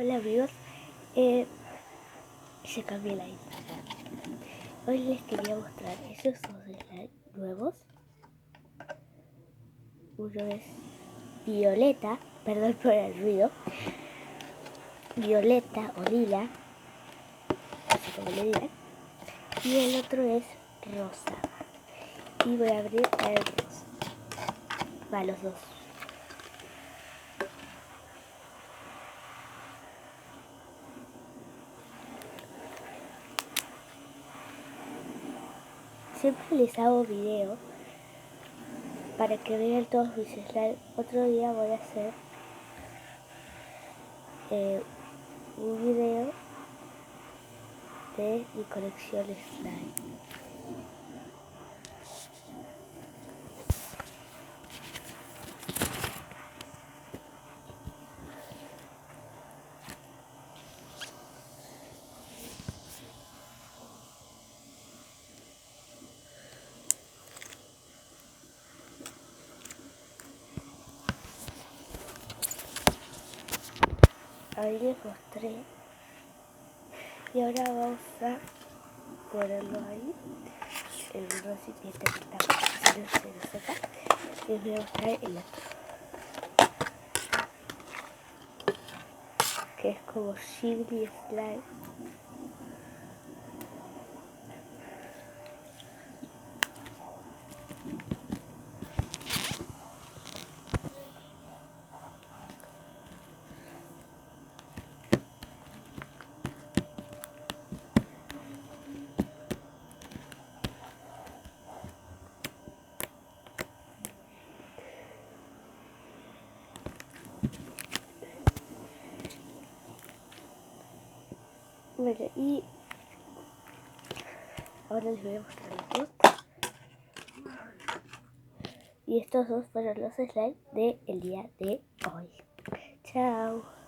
Hola amigos, se cambió la Instagram. Hoy les quería mostrar esos dos slides nuevos. Uno es violeta, perdón por el ruido, violeta o lila, así como le digan, y el otro es rosa. Y voy a abrir el rosa. Va, los dos. Siempre les hago video para que vean todos mis slides. Otro día voy a hacer un video de mi colección slide. Ahí les mostré y ahora vamos a ponerlo ahí en un recipiente que está haciendo seca. Les voy a mostrar el otro, que es como Shimmy Slime. Bueno, y ahora les voy a mostrar los dos. Y estos dos fueron los slides del día de hoy. Chao.